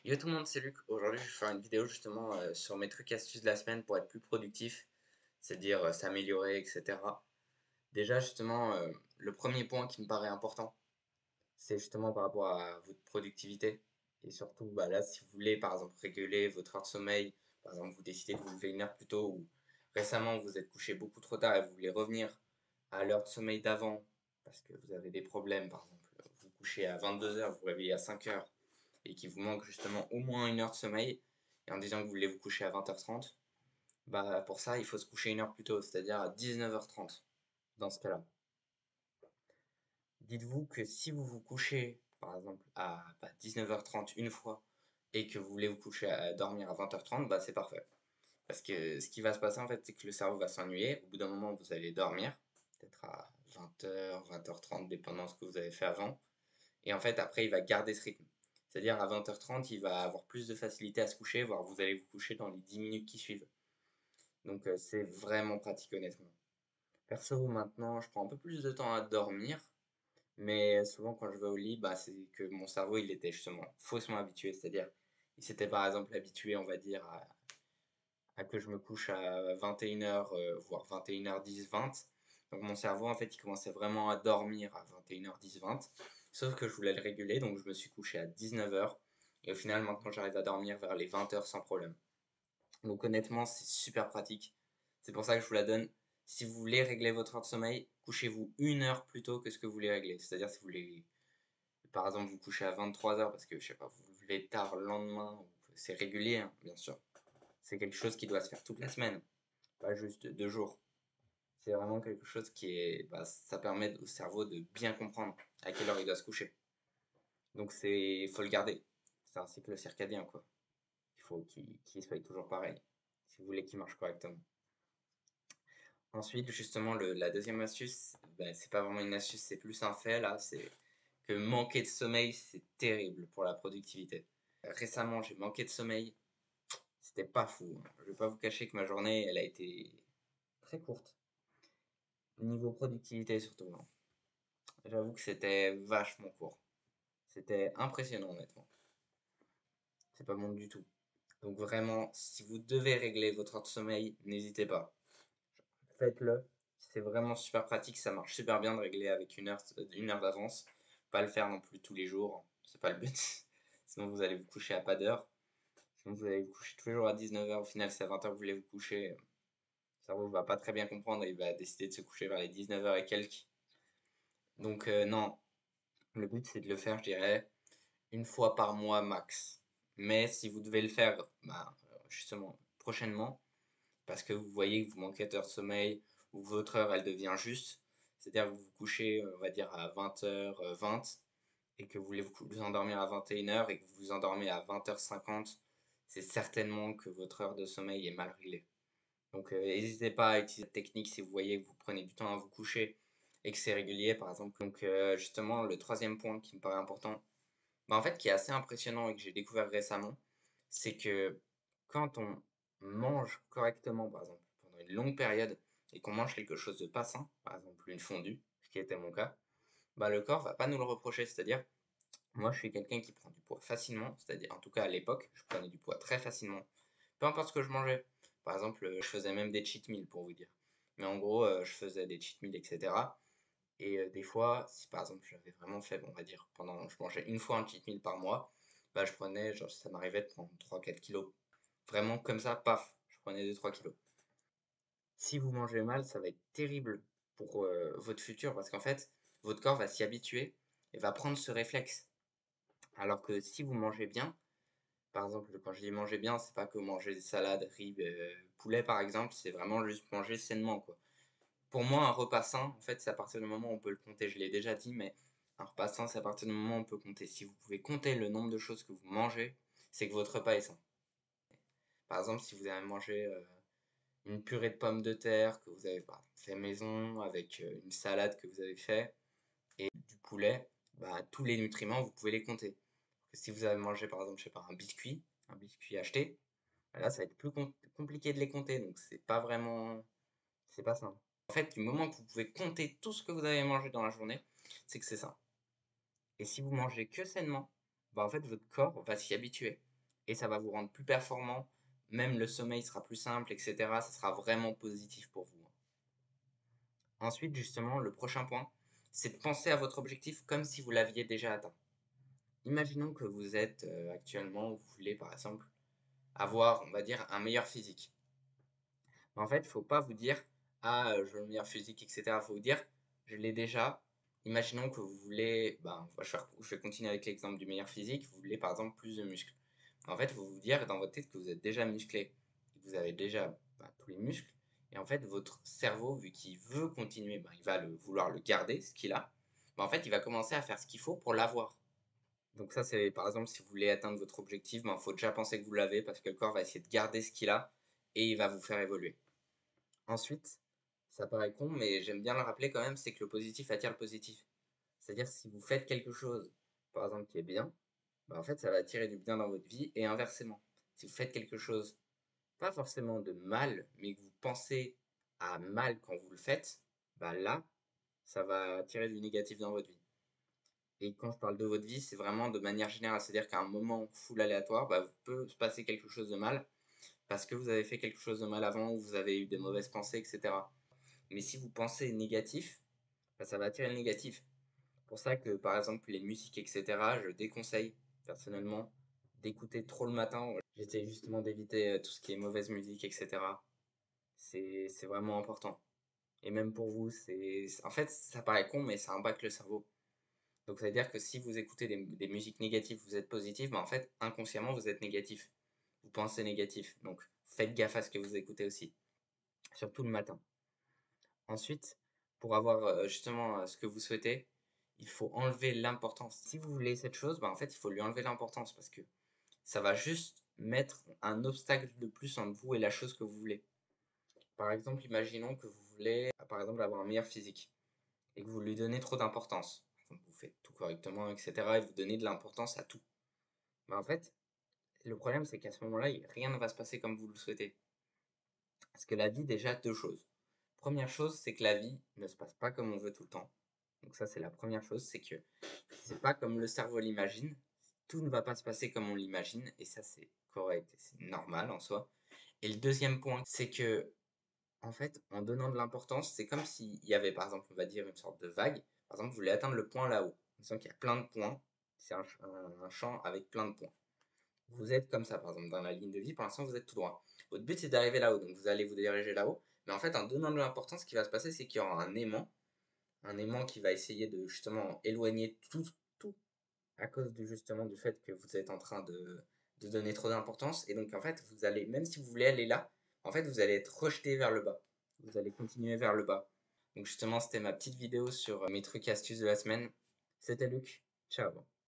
Yo tout le monde, c'est Luc. Aujourd'hui, je vais faire une vidéo justement sur mes trucs et astuces de la semaine pour être plus productif, c'est-à-dire s'améliorer, etc. Déjà, justement, le premier point qui me paraît important, c'est justement par rapport à votre productivité. Et surtout, bah, là, si vous voulez, par exemple, réguler votre heure de sommeil, par exemple, vous décidez de vous lever une heure plus tôt ou récemment, vous êtes couché beaucoup trop tard et vous voulez revenir à l'heure de sommeil d'avant parce que vous avez des problèmes, par exemple, vous couchez à 22 heures, vous vous réveillez à 5 heures et qu'il vous manque justement au moins une heure de sommeil, et en disant que vous voulez vous coucher à 20h30, bah pour ça, il faut se coucher une heure plus tôt, c'est-à-dire à 19h30 dans ce cas-là. Dites-vous que si vous vous couchez, par exemple, à 19h30 une fois, et que vous voulez vous coucher à dormir à 20h30, bah c'est parfait. Parce que ce qui va se passer, en fait, c'est que le cerveau va s'ennuyer. Au bout d'un moment, vous allez dormir, peut-être à 20h, 20h30, dépendant de ce que vous avez fait avant. Et en fait, après, il va garder ce rythme. C'est-à-dire, à 20h30, il va avoir plus de facilité à se coucher, voire vous allez vous coucher dans les 10 minutes qui suivent. Donc, c'est vraiment pratique, honnêtement. Perso, maintenant, je prends un peu plus de temps à dormir, mais souvent, quand je vais au lit, bah, c'est que mon cerveau, il était justement faussement habitué. C'est-à-dire, il s'était par exemple habitué, on va dire, à que je me couche à 21h, voire 21h10, 20. Donc mon cerveau, en fait, il commençait vraiment à dormir à 21h10, 20. Sauf que je voulais le réguler, donc je me suis couché à 19h. Et au final, maintenant, j'arrive à dormir vers les 20h sans problème. Donc honnêtement, c'est super pratique. C'est pour ça que je vous la donne. Si vous voulez régler votre heure de sommeil, couchez-vous une heure plus tôt que ce que vous voulez régler. C'est-à-dire si vous voulez, par exemple, vous coucher à 23h parce que, je sais pas, vous vous levez tard le lendemain, c'est régulier, hein, bien sûr. C'est quelque chose qui doit se faire toute la semaine, pas juste 2 jours. C'est vraiment quelque chose qui est, bah, ça permet au cerveau de bien comprendre à quelle heure il doit se coucher. Donc faut le garder. C'est un cycle circadien, quoi. Il faut qu'il soit toujours pareil, si vous voulez qu'il marche correctement. Ensuite, justement, la deuxième astuce, ben, c'est pas vraiment une astuce, c'est plus un fait, là, c'est que manquer de sommeil, c'est terrible pour la productivité. Récemment, j'ai manqué de sommeil, c'était pas fou, hein. Je vais pas vous cacher que ma journée, elle a été très courte. Niveau productivité surtout, hein. J'avoue que c'était vachement court. C'était impressionnant, honnêtement. C'est pas bon du tout. Donc vraiment, si vous devez régler votre heure de sommeil, n'hésitez pas. Faites-le. C'est vraiment super pratique. Ça marche super bien de régler avec une heure d'avance. Pas le faire non plus tous les jours. C'est pas le but. Sinon, vous allez vous coucher à pas d'heure. Sinon, vous allez vous coucher tous les jours à 19h. Au final, c'est à 20h que vous voulez vous coucher. Le cerveau va pas très bien comprendre et il va décider de se coucher vers les 19h et quelques. Donc, non. Le but, c'est de le faire, je dirais, une fois par mois max. Mais si vous devez le faire, bah, justement, prochainement, parce que vous voyez que vous manquez d'heures de sommeil, ou votre heure, elle devient juste, c'est-à-dire que vous vous couchez, on va dire, à 20h20, et que vous voulez vous endormir à 21h, et que vous vous endormez à 20h50, c'est certainement que votre heure de sommeil est mal réglée. Donc, n'hésitez pas à utiliser cette technique si vous voyez que vous prenez du temps à vous coucher et que c'est régulier, par exemple. Donc, justement, le troisième point qui me paraît important, bah, en fait, qui est assez impressionnant et que j'ai découvert récemment, c'est que quand on mange correctement, par exemple, pendant une longue période, et qu'on mange quelque chose de pas sain, par exemple une fondue, ce qui était mon cas, bah, le corps va pas nous le reprocher. C'est-à-dire, moi, je suis quelqu'un qui prend du poids facilement, c'est-à-dire, en tout cas à l'époque, je prenais du poids très facilement, peu importe ce que je mangeais. Par exemple, je faisais même des cheat meals, pour vous dire. Mais en gros, je faisais des cheat meals, etc. Et des fois, si par exemple j'avais vraiment faible, on va dire, je mangeais une fois un cheat meal par mois, bah je prenais, genre ça m'arrivait de prendre 3-4 kilos. Vraiment comme ça, paf, je prenais 2-3 kilos. Si vous mangez mal, ça va être terrible pour votre futur parce qu'en fait, votre corps va s'y habituer et va prendre ce réflexe. Alors que si vous mangez bien, par exemple, quand je dis manger bien, c'est pas que manger des salades, riz, poulet par exemple, c'est vraiment juste manger sainement, quoi. Pour moi, un repas sain, en fait, c'est à partir du moment où on peut le compter. Je l'ai déjà dit, mais un repas sain, c'est à partir du moment où on peut compter. Si vous pouvez compter le nombre de choses que vous mangez, c'est que votre repas est sain. Par exemple, si vous avez mangé une purée de pommes de terre que vous avez fait maison, avec une salade que vous avez fait, et du poulet, bah, tous les nutriments, vous pouvez les compter. Si vous avez mangé, par exemple, je sais pas, un biscuit acheté, bah là, ça va être plus compliqué de les compter. Donc, c'est pas sain. En fait, du moment que vous pouvez compter tout ce que vous avez mangé dans la journée, c'est que c'est ça. Et si vous mangez que sainement, bah en fait, votre corps va s'y habituer. et ça va vous rendre plus performant. Même le sommeil sera plus simple, etc. Ça sera vraiment positif pour vous. Ensuite, justement, le prochain point, c'est de penser à votre objectif comme si vous l'aviez déjà atteint. Imaginons que vous êtes actuellement, vous voulez par exemple avoir, on va dire, un meilleur physique. Mais en fait, il ne faut pas vous dire, ah, je veux le meilleur physique, etc. Il faut vous dire, je l'ai déjà. Imaginons que vous voulez, ben, je vais continuer avec l'exemple du meilleur physique, vous voulez par exemple plus de muscles. En fait, il faut vous dire dans votre tête que vous êtes déjà musclé, que vous avez déjà tous les muscles. Et en fait, votre cerveau, vu qu'il veut continuer, ben, il va vouloir le garder, ce qu'il a. Ben, en fait, il va commencer à faire ce qu'il faut pour l'avoir. Donc ça, c'est par exemple, si vous voulez atteindre votre objectif, il faut déjà penser que vous l'avez parce que le corps va essayer de garder ce qu'il a et il va vous faire évoluer. Ensuite, ça paraît con, mais j'aime bien le rappeler quand même, c'est que le positif attire le positif. C'est-à-dire si vous faites quelque chose, par exemple, qui est bien, en fait, ça va attirer du bien dans votre vie et inversement. Si vous faites quelque chose, pas forcément de mal, mais que vous pensez à mal quand vous le faites, là, ça va attirer du négatif dans votre vie. Et quand je parle de votre vie, c'est vraiment de manière générale. C'est-à-dire qu'à un moment full aléatoire, il peut se passer quelque chose de mal parce que vous avez fait quelque chose de mal avant ou vous avez eu des mauvaises pensées, etc. Mais si vous pensez négatif, ça va attirer le négatif. C'est pour ça que, par exemple, les musiques, etc., je déconseille personnellement d'écouter trop le matin. J'essaie justement d'éviter tout ce qui est mauvaise musique, etc. C'est vraiment important. Et même pour vous, en fait, ça paraît con, mais ça impacte le cerveau. Donc, ça veut dire que si vous écoutez des musiques négatives, vous êtes positif, en fait, inconsciemment, vous êtes négatif. Vous pensez négatif. Donc, faites gaffe à ce que vous écoutez aussi. Surtout le matin. Ensuite, pour avoir justement ce que vous souhaitez, il faut enlever l'importance. Si vous voulez cette chose, en fait, il faut lui enlever l'importance parce que ça va juste mettre un obstacle de plus entre vous et la chose que vous voulez. Par exemple, imaginons que vous voulez, par exemple, avoir un meilleur physique et que vous lui donnez trop d'importance. Vous faites tout correctement, etc. et vous donnez de l'importance à tout. En fait, le problème, c'est qu'à ce moment-là, rien ne va se passer comme vous le souhaitez. Parce que la vie, déjà, deux choses. Première chose, c'est que la vie ne se passe pas comme on veut tout le temps. Donc ça, c'est la première chose, c'est que c'est pas comme le cerveau l'imagine. Tout ne va pas se passer comme on l'imagine, et ça, c'est correct, c'est normal en soi. Et le deuxième point, c'est que, en fait, en donnant de l'importance, c'est comme s'il y avait, par exemple, on va dire une sorte de vague. Par exemple, vous voulez atteindre le point là-haut. On sent qu'il y a plein de points. C'est un champ avec plein de points. Vous êtes comme ça, par exemple, dans la ligne de vie, pour l'instant, vous êtes tout droit. Votre but, c'est d'arriver là-haut, donc vous allez vous diriger là-haut. Mais en fait, en donnant de l'importance, ce qui va se passer, c'est qu'il y aura un aimant qui va essayer de justement éloigner tout à cause justement du fait que vous êtes en train de donner trop d'importance. Et donc, en fait, vous allez, même si vous voulez aller là, en fait, vous allez être rejeté vers le bas. Vous allez continuer vers le bas. Donc, justement, c'était ma petite vidéo sur mes trucs et astuces de la semaine. C'était Luc. Ciao.